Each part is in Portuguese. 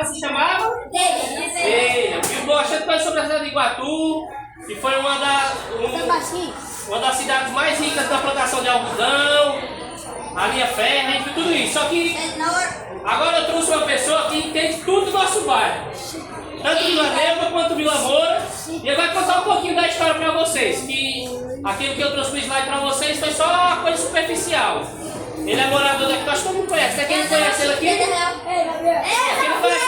se chamava? Telha. E o Oxente conheceu sobre a cidade de Iguatu, que foi uma das cidades mais ricas da plantação de algodão, a linha ferra, enfim, tudo isso. Só que agora eu trouxe uma pessoa que entende tudo do nosso bairro. Tanto Vila Neuva quanto Vila Moura. E ele vai contar um pouquinho da história para vocês. Que aquilo que eu trouxe no slide para vocês foi só uma coisa superficial. Ele é morador daqui, acho que todo mundo conhece. Quem não conhece ele aqui? Quem não conhece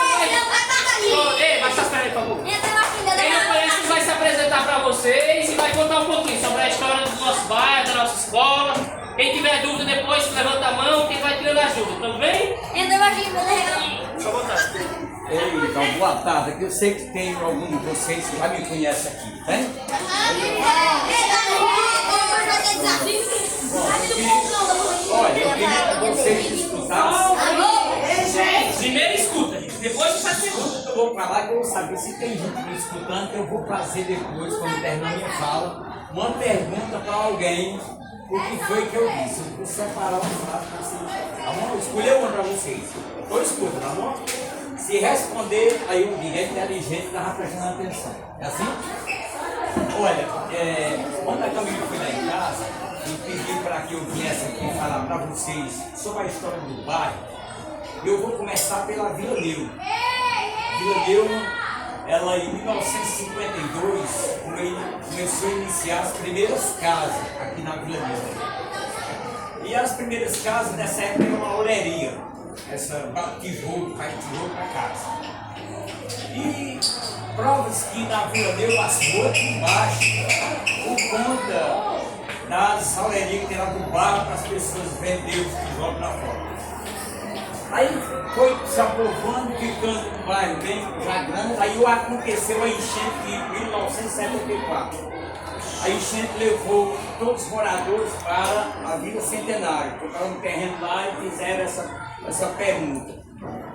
ele? Ei, baixa as pernas aí, por favor. Quem não conhece ele vai se apresentar para vocês e vai contar um pouquinho sobre a história do nosso bairro, da nossa escola. Quem tiver dúvida depois, levanta a mão, quem vai tirando as dúvidas, tudo bem? Só botar. Então, boa tarde. Aqui eu sei que tem algum de vocês que já me conhece aqui, né? Olha, eu queria que vocês escutassem. Primeiro escuta, gente. Depois você faz pergunta. Eu vou falar que eu vou saber se tem gente me escutando, que eu vou fazer depois, quando terminar minha fala, uma pergunta para alguém. O que foi que eu disse? Eu vou separar uma frase para vocês. Tá bom? Escolher uma para vocês. Então escuta, tá bom? Se responder, aí eu digo, é inteligente, estava prestando atenção. É assim? Olha, quando a Camila foi lá em casa e pediu para que eu viesse aqui falar para vocês sobre a história do bairro, eu vou começar pela Vila Neuva. Vila Neuva, ela em 1952 começou a iniciar as primeiras casas aqui na Vila Neuva. E as primeiras casas nessa época eram uma oleria. Essa tijolo, faz tijolo para casa. E provas que na Vila Neuva as ruas embaixo, por conta das olerias que tem lá do bairro para as pessoas venderem os tijolos lá fora. Aí foi se aprovando, ficando um bairro bem já grande. Aí aconteceu a enchente de 1974. A enchente levou todos os moradores para a Vila Centenário, compraram um terreno lá e fizeram essa permuta.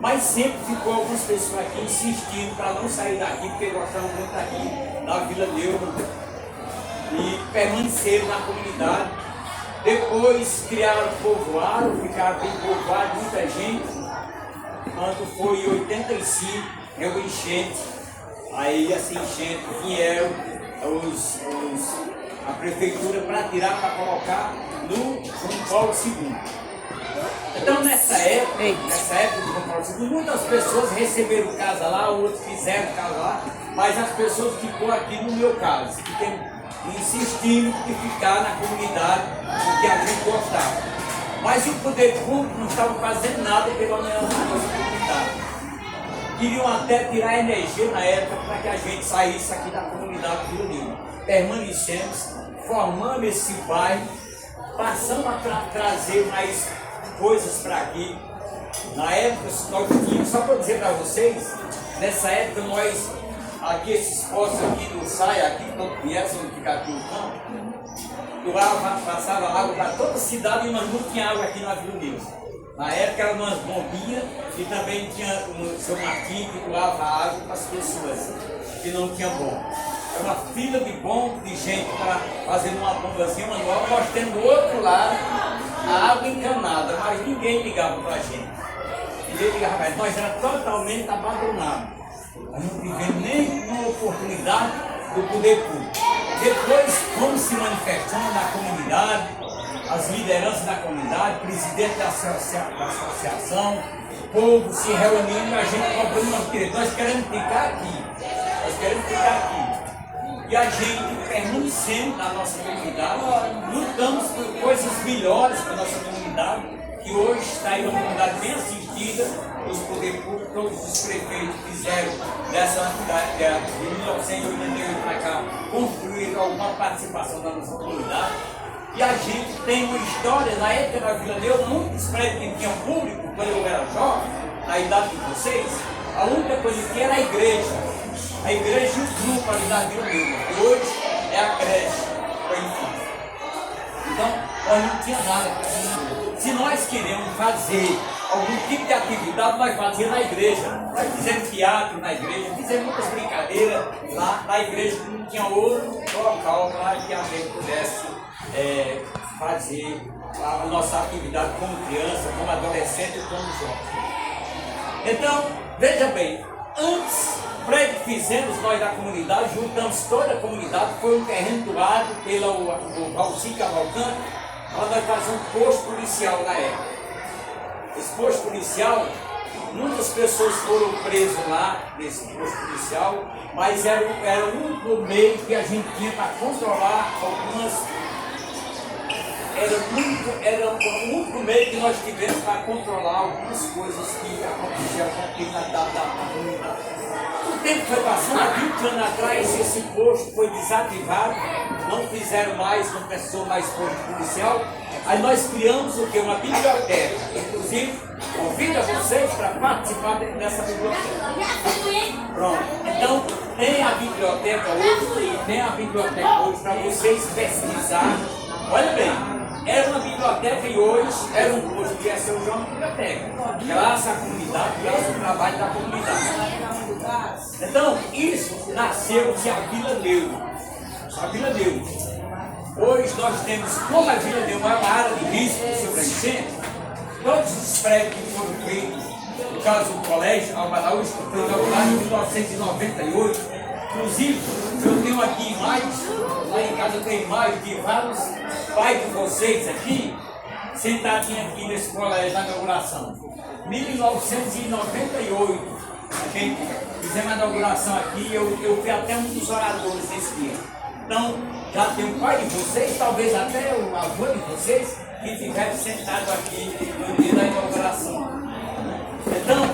Mas sempre ficou algumas pessoas aqui insistindo para não sair daqui, porque gostavam muito daqui, da Vila Neuva, e permaneceram na comunidade. Depois criaram povoado, ficaram bem povoado, muita gente. Quando foi em 85, deu enchente. Aí essa enchente vieram a prefeitura para tirar, para colocar no João Paulo II. Então nessa época do João Paulo II, muitas pessoas receberam casa lá, outros fizeram casa lá, mas as pessoas ficou aqui no meu caso, fiquei insistindo de ficar na comunidade, porque a gente gostava. Mas o poder público não estava fazendo nada pela nossa comunidade. Queriam até tirar energia na época para que a gente saísse aqui da comunidade do Rio. Permanecemos, formando esse bairro, passamos a trazer mais coisas para aqui. Na época, nós tínhamos, só para dizer para vocês, nessa época nós, aqui esses postos aqui do Saia, aqui, quando viesse, onde fica aqui o campo, passava água para toda a cidade, mas não tinha água aqui na Vila Neuva. Na época eram umas bombinhas e também tinha o seu Marquinhos que doava água para as pessoas que não tinham bomba. Era uma fila de bomba, de gente para fazer uma bombazinha manual, nós tendo do outro lado a água encanada, mas ninguém ligava para a gente. Ninguém ligava para a gente, nós éramos totalmente abandonados. Nós não tivemos nenhuma oportunidade do poder público. Depois fomos se manifestando na comunidade, as lideranças da comunidade, presidente da associação, o povo se reunindo e a gente cobrando nosso direito. Nós queremos ficar aqui, nós queremos ficar aqui. E a gente permanecendo na nossa comunidade, lutamos por coisas melhores para a nossa comunidade, que hoje está aí uma comunidade bem assistida, os poderes públicos, todos os prefeitos fizeram dessa cidade de 1988 para cá, construir alguma participação da nossa comunidade. E a gente tem uma história, na época da Vila Neuva, muitos prédios que tinham público, quando eu era jovem, na idade de vocês, a única coisa que era a igreja e o grupo ali da Vila Neuva, que hoje é a creche para infância. Então, nós não tinha nada. Se nós queremos fazer algum tipo de atividade, nós fazíamos na igreja. Nós fizemos teatro na igreja, fizemos muitas brincadeiras lá na igreja, que não tinha outro local para que a gente pudesse fazer a nossa atividade como criança, como adolescente e como jovem. Então, Veja bem, antes, prédio que fizemos nós da comunidade, juntamos toda a comunidade, foi um terreno doado pelo Valci Cavalcante, para nós fazer um posto policial na época. Esse posto policial, muitas pessoas foram presas lá, nesse posto policial, mas era o único meio que a gente tinha para controlar algumas. Era o único meio que nós tivemos para controlar algumas coisas que aconteciam aqui na comunidade. O tempo foi passando, há 20 anos atrás, esse posto foi desativado, não fizeram mais, não precisou mais posto policial. Aí nós criamos o que? Uma biblioteca. Inclusive, convido a vocês para participar dessa biblioteca. Pronto. Então, tem a biblioteca hoje para vocês pesquisarem. Olha bem, era uma biblioteca e hoje era um posto que ia ser uma biblioteca. Graças à comunidade, graças ao trabalho da comunidade. Então, isso nasceu-se a Vila Neuro. A Vila Neuro. Hoje nós temos, como a Vila Neuro é uma área de risco sobre a enchente, todos os prédios que foram feitos, no caso do colégio Albalaús, que foi inaugurado em 1998, inclusive eu tenho aqui imagens, lá em casa eu tenho imagens de vários pais de vocês aqui, sentadinhos aqui nesse colégio na inauguração. 1998, a gente fizemos a inauguração aqui, eu fui até um dos oradores desse dia. Então, já tem o pai de vocês, talvez até o avô de vocês, que estiveram sentado aqui no dia da inauguração. Então,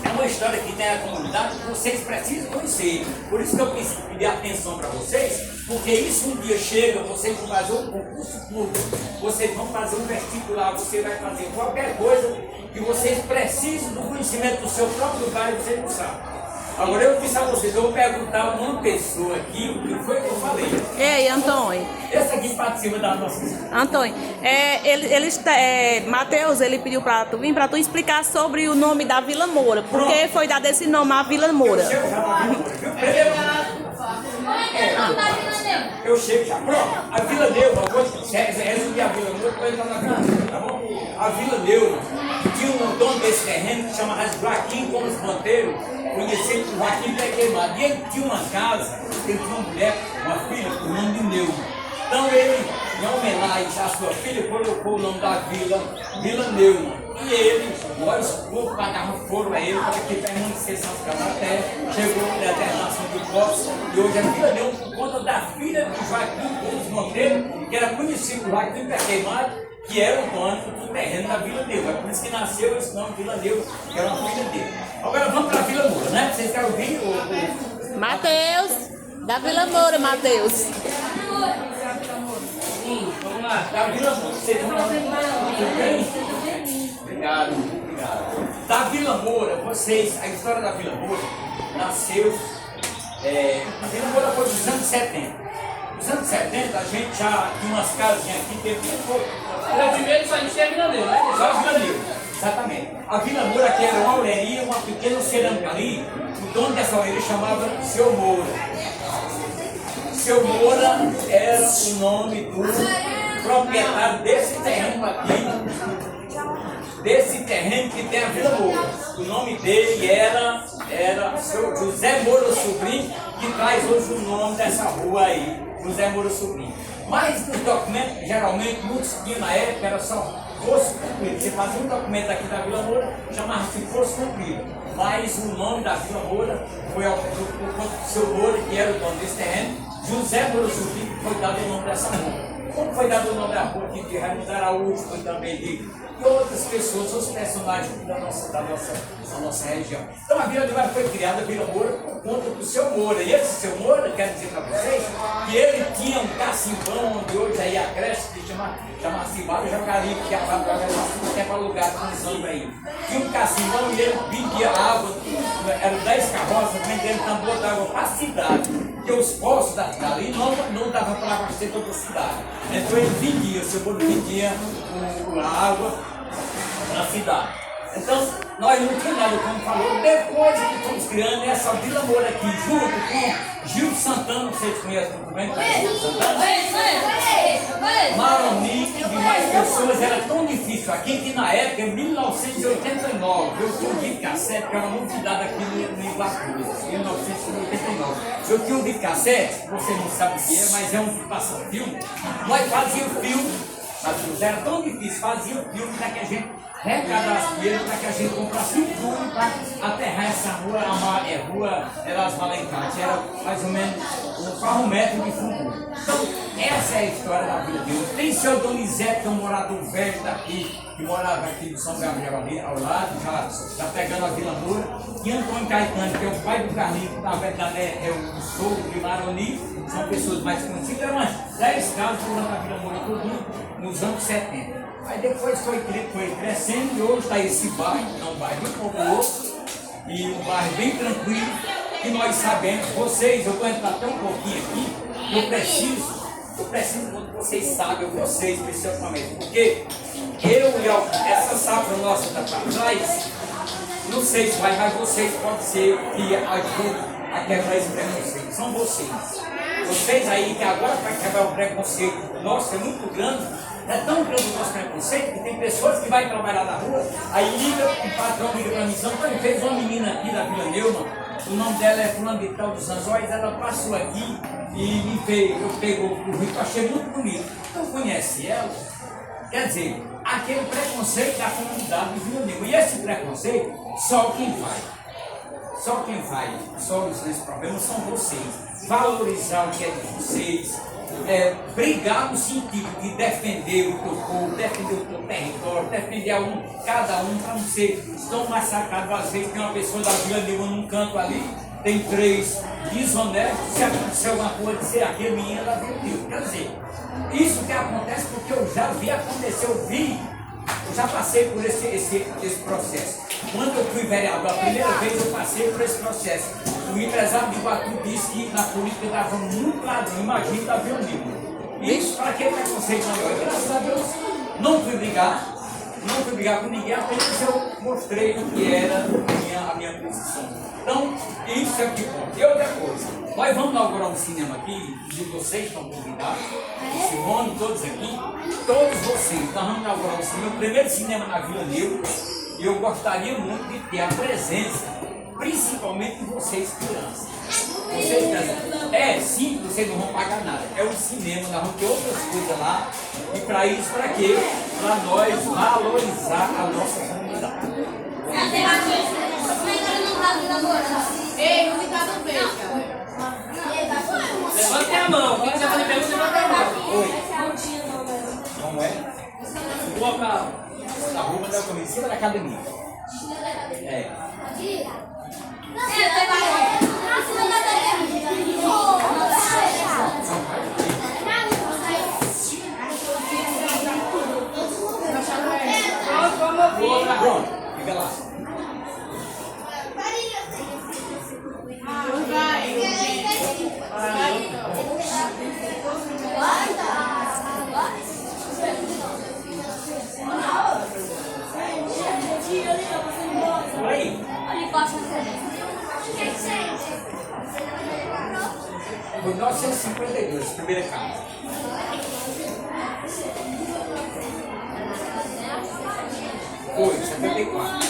é uma história que tem a comunidade que vocês precisam conhecer. Por isso que eu pedi atenção para vocês, porque isso um dia chega, vocês vão fazer um concurso público, vocês vão fazer um vestibular, você vai fazer qualquer coisa que vocês precisam do conhecimento do seu próprio lugar e vocês não sabem. Agora eu disse a vocês, eu vou perguntar a uma pessoa aqui o que foi que eu falei. Ei, Antônio. Esse aqui participa da nossa... Antônio, Matheus, ele pediu para tu vir para tu explicar sobre o nome da Vila Moura. Por que foi dado esse nome à Vila Moura? Eu chego já. Pronto, a Vila Neura, resumir a Vila Moura, depois entrar na Vila Neura, tá bom? A Vila Neura tinha um dono desse terreno que chama Joaquim Gomes Monteiro, conhecido por Joaquim Pé Queimado. E ele tinha uma casa, ele tinha uma mulher, uma filha, com o nome de Neura. Então ele, em homenagem à sua filha, colocou o nome da vila, Vila Neura. E ele, nós, o povo pagava foro a ele para que permanecesse nas casas até chegou a determinação do Costa. E hoje a Vila Neura, por conta da filha de Joaquim Gomes Monteiro, que era conhecido por Joaquim Pé Queimado, que era o dono do terreno da Vila Neura. É por isso que nasceu esse nome Vila Neura, que era uma filha dele. Agora vamos para a Vila Moura, né? Vocês querem ouvir o... Matheus, da Vila Moura, Matheus. Vamos lá. Da Vila Moura, vocês vão Obrigado. Da Vila Moura, vocês, a história da Vila Moura nasceu... a Vila Moura foi dos anos 70. Nos anos 70 a gente já tinha umas casinhas aqui, teve O primeiro só existia a Vila Neura, né? só a Vila Neura, exatamente. A Vila Moura, que era uma auleria, uma pequena cerâmica ali, o dono dessa auleria chamava Seu Moura. Seu Moura era o nome do proprietário desse terreno aqui, desse terreno que tem a Vila Moura. O nome dele era Seu José Moura Sobrinho, que traz hoje o nome dessa rua aí, José Moura Sobrinho. Mas nos documentos, geralmente, muitos tinham na época, era só fosse cumprido. Você fazia um documento aqui da Vila Moura, chamava-se fosse cumprido. Mas o nome da Vila Moura foi por conta do Seu Moura, que era o dono desse terreno, José Moura Sobrinho, que foi dado o nome dessa rua. Como foi dado o nome da rua aqui de Raimundo Araújo, foi também de outras pessoas, outros personagens da nossa região. Então a Vila Neura foi criada, a Vila Moura, por conta do Seu Moura. E esse Seu Moura, quero dizer para vocês, que ele tinha um cacimbão, onde hoje aí a creche que chama-se Vale Jaguaribe, que é para alugado com os anos aí. Tinha um cacimbão e ele vendia água, eram 10 carroças vendendo tambor d'água para a cidade. Porque os postos da cidade não davam para abastecer toda a cidade. Então ele vendia, o Seu Moura vendia a água na cidade. Então, Nós não tínhamos nada, como falou, depois que fomos criando essa Vila Moura aqui, junto com Gil Santana, vocês conhecem muito bem, Gil Santana? Maroni e demais pessoas, era tão difícil aqui que na época, em 1989, eu tinha um videocassete, que era uma novidade aqui no Iguatu, em 1989. Eu tinha um videocassete, você não sabe o que é, mas é um que passa filme. Nós fazíamos filme, era tão difícil, fazíamos filme para que a gente arrecadasse dinheiro, para que a gente comprasse um filme para aterrar essa rua, rua Elas Valencates, era mais ou menos um metro de fundo. Então, essa é a história da vida dele. Tem seu Donizete, que é um morador velho daqui, que morava aqui no São Gabriel ali ao lado, já pegando a Vila Moura. E Antônio Caetano, que é o pai do Carlinhos, que na verdade é o sogro de Maroni, são pessoas mais conhecidas, eram umas 10 casas durante a Vila Moura, tudo nos anos 70. Aí depois foi crescendo e hoje está esse bairro, é um bairro bem populoso e um bairro bem tranquilo, que nós sabemos, vocês, eu vou entrar até um pouquinho aqui, eu preciso quando vocês sabem, vocês principalmente, porque essa safra nossa está para trás, não sei se vai, mas vocês podem ser que ajudem a quebrar esse preconceito, são vocês. Vocês aí que agora vai quebrar o preconceito nosso, é muito grande. É tão grande o nosso preconceito que tem pessoas que vão trabalhar na rua, aí liga, o patrão liga para mim, Antônio, fez uma menina aqui da Vila Neumann, o nome dela é Fulano de Tal dos Anzóis, ela passou aqui e me fez, eu pego o currículo, achei muito bonito. Eu conhece ela? Quer dizer, aquele preconceito da comunidade de Vila Neumann. E esse preconceito, só quem vai solucionar esse problema são vocês. Valorizar o que é de vocês. Brigar no sentido de defender o teu povo, defender o teu território, defender cada um para não ser tão massacrado. Às vezes tem uma pessoa da Vila Neumann num canto ali, tem 3 desonestos, se acontecer alguma coisa, dizer aquele menino da Vila Neumann. Quer dizer, isso que acontece porque eu já vi acontecer, eu já passei por esse processo. Quando eu fui vereador, a primeira vez eu passei por esse processo. O empresário de Iguatu disse que na política dava muito ladrão, imagina da Vila Neumann. Isso para que preconceito maior? Graças a Deus, não fui brigar com ninguém, apenas eu mostrei o que era a minha posição. Então, isso é o que conta. E outra coisa, nós vamos inaugurar um cinema aqui, e vocês estão convidados, Simone, todos aqui, todos vocês, nós vamos inaugurar um cinema, o primeiro cinema na Vila Neumann, e eu gostaria muito de ter a presença, principalmente de vocês, crianças. Vocês crianças, sim, vocês não vão pagar nada, é um cinema, nós vamos ter outras coisas lá, e para isso, para quê? Para nós valorizar a nossa comunidade. Ei, não fica no beijo, cara. Levante a mão, quem quiser fazer pergunta, levanta a mão. Oi. Como é? O local. A rua da comida, em cima da academia. Pronto, fica lá. Por aí. Foi 1952, primeira casa. Foi, 74.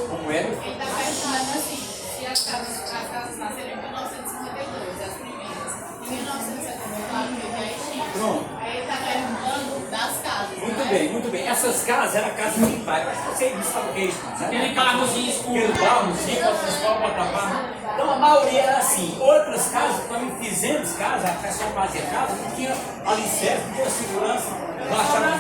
Como era? Ele está perguntando assim, se as casas nasceram em 1952, as primeiras. Em 1974 teve a Haiti. Pronto. Aí ele está perguntando das casas. Muito bem. Essas casas eram casas de pai. Mas vocês não sabem o que é isso. Aquele carrozinho escuro. Aquele carrozinho, para transportar, botar. Então a maioria era assim. Outras casas, quando fizemos casa, a pessoa fazia casa, não tinha alicerce, não tinha segurança, baixava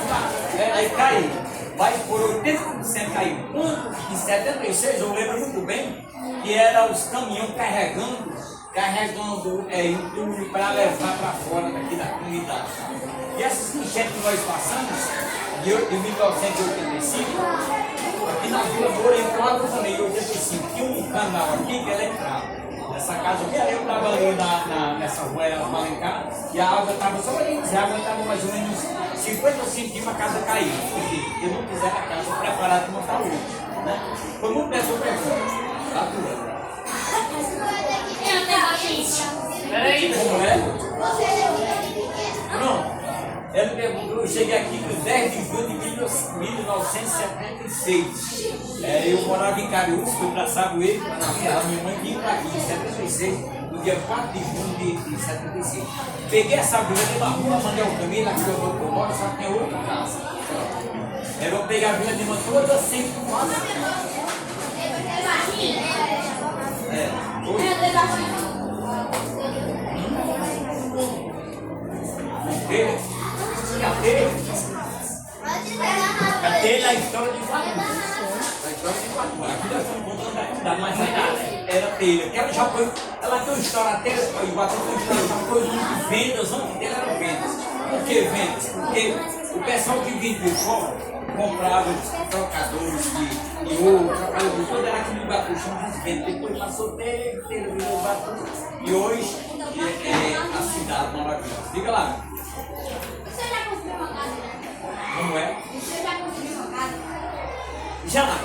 aí caiu. Mas por 80% caiu. Quando em 76, eu lembro muito bem, que era os caminhões carregando entulho para levar para fora daqui da comunidade. E essas enchentes que nós passamos, de 1985, aqui na Vila Moura entrou água também, em 85, tinha um canal aqui que ela entrava. nessa casa aqui, aí eu estava ali nessa rua, era Malencar, e a água estava só ali, a água estava mais ou menos 50 centímetros, a casa caiu. Porque eu não quiser a casa preparada para montar outra. Né? Foi muito nessa pergunta. Tá tudo. Peraí, Como é? Pronto. Ela perguntou, eu cheguei aqui no 10 de julho de 1976. Eu morava em Cariús, fui para Saboeiro, na terra da minha mãe, vim para aqui em 76, no dia 4 de junho de 76. Peguei essa vila de Marrua, mandei o caminho na vila do eu moro, só que tem outra casa. Eu vou pegar a vila de uma toda assim, quase. Cadê a história de Guatemala? A história de Guatemala. Aqui nós estamos contando da mais era telha. Porque ela já foi. Ela tem uma história até. O Guatemala já foi muito de vendas, antes dele eram vendas. Por que vendas? Porque o pessoal que vinha de fora comprava os trocadores de ouro, trocadores de tudo, era aqui no Batu, chama de vendas. Depois passou telha, virou Batu. E hoje é a cidade maravilhosa. Diga lá. Você já construiu uma casa? Como é? Você já construiu uma casa?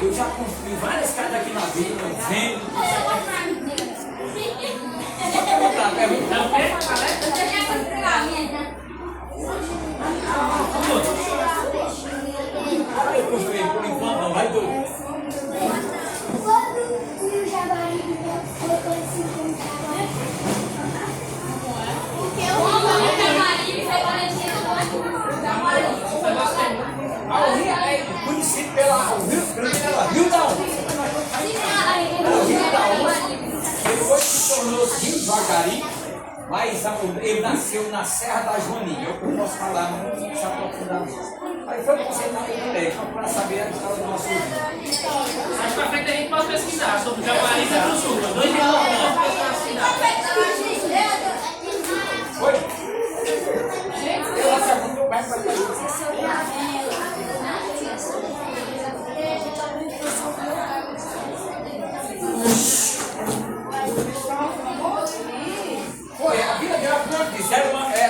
Eu já construí várias casas aqui na vila, vendo. Pode perguntar, pergunta. Você já construiu a minha? Eu construí por enquanto, não vai doido. Quando o Jaguari botou esse contrato, porque o Jaguari foi parecido com o Jaguari. Conhecido pela Rio da Onça. Rio da Onça. Depois se tornou Rio Jaguari, mas ele nasceu na Serra da Joaninha. Eu posso falar, não se aprofundar nisso. Aí foi para você também, para saber a história do nosso rio. mais pra frente a gente pode pesquisar sobre o Jaguari e o Sul. 2 mil Foi? Ela se apontou mais para isso. Foi, a Vila de Apuantes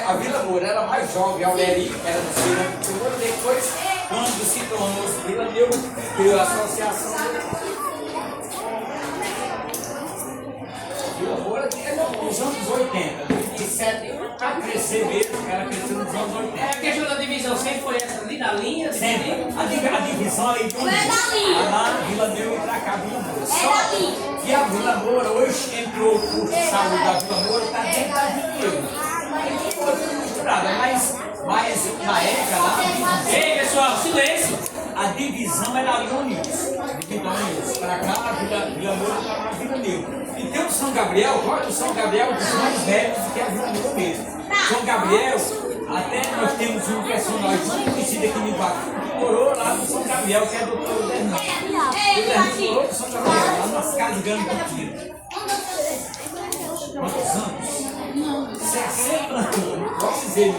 a Vila Moura era mais jovem, a Auleri era do Vila depois, quando se tornou Vila Neuro, criou a associação. Vila Moura era nos anos 80, 2007, para crescer mesmo, ela cresceu nos anos 80. A questão da divisão sempre foi essa ali, da linha? Sempre. A divisão aí do lá, Vila Neuro e pra cá, Vila Moura. Só que a Vila Moura hoje entrou o curso de saúde da Vila Moura, está dentro da Vila Neuro. Ficou tudo misturado, mas na época lá. Ei, pessoal, silêncio! A divisão era ali Unidos. Para cá, a Vila Moura para a Vila Neuro. E tem o São Gabriel, olha o São Gabriel dos mais velhos que é a Vila Neuro mesmo. São Gabriel, até nós temos um personagem muito conhecido aqui no Batu, que morou lá no São Gabriel, que é o Dr. Dermão. O Dermão morou no São Gabriel, lá nas casas grandes que tinha. Quantos anos? 60 anos, posso dizer.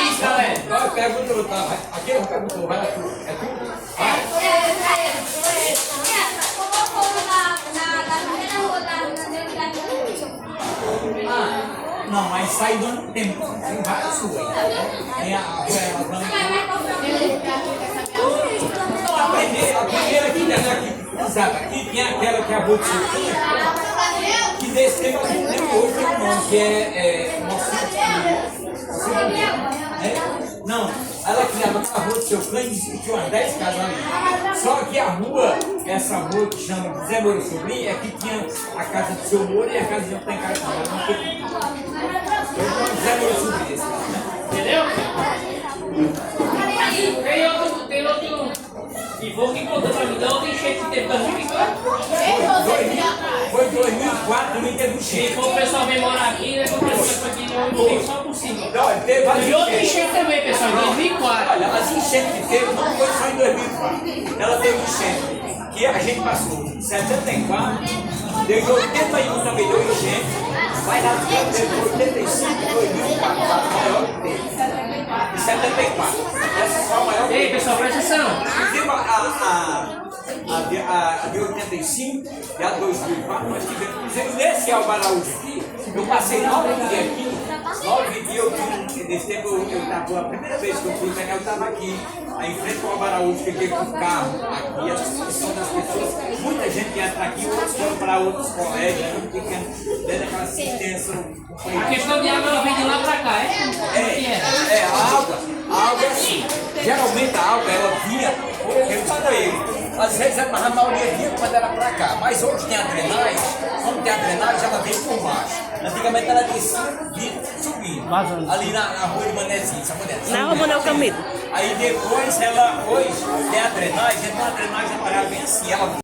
Isso, galera! Agora pergunta, tá? Aqui eu perguntou, vai lá tu. É tu? Vai. Não, mas sai do ano tem várias ruas. Tem a primeira que tem aqui, exato, aqui tem aquela que é a Botiquinha, que desse tempo aqui tem hoje tem um nome, que é não, ela criava a rua do seu clã e tinha umas 10 casas ali. Só que a rua, essa rua que chama Zé Moura Sobrinho, é que tinha a casa do seu Moura e a casa de tem casa de Zé Moura Sobrinho, né? Entendeu? Tem outro Ivo que contou pra mim, da outra enchente que teve 2004. Foi 2004, não teve E enchente. quando o pessoal vem morar aqui, né? Quando o pessoal aqui não tem só por cima. Não, teve várias E outra enchentes. enchente também, pessoal, em 2004. Olha, as enchentes que teve não foi só em 2004. Ela teve enchente, que a gente passou em 74, desde 81 também deu enchente, vai lá de 85, 2004, a maior que teve. Em 74. Essa foi a maior que Ei, pessoal, presta atenção. Inclusive, a de 85 e a 2004, nós tivemos, por exemplo, nesse Alba Araújo aqui, eu passei 9 dias aqui, 9 dias eu tive, nesse tempo eu estava, a primeira vez que eu fui, eu estava aqui, aí em frente ao Alba Araújo, fiquei com o carro aqui, a disposição das pessoas, muita gente entra aqui, outros foram para outros colégios, dando aquela assistência. A questão de água ela vem de lá pra cá, é? A água é assim. Geralmente a água ela vinha pelos coelhos. Às vezes a maioria vinha quando era pra cá. Mas hoje tem a drenagem. Quando tem a drenagem, ela vem por baixo. Antigamente ela descia e subindo. Ali na rua de Manezinho, sabe onde é? Na rua Manuel Camilo. Aí depois ela hoje tem a drenagem, então a drenagem ela bem assim, ela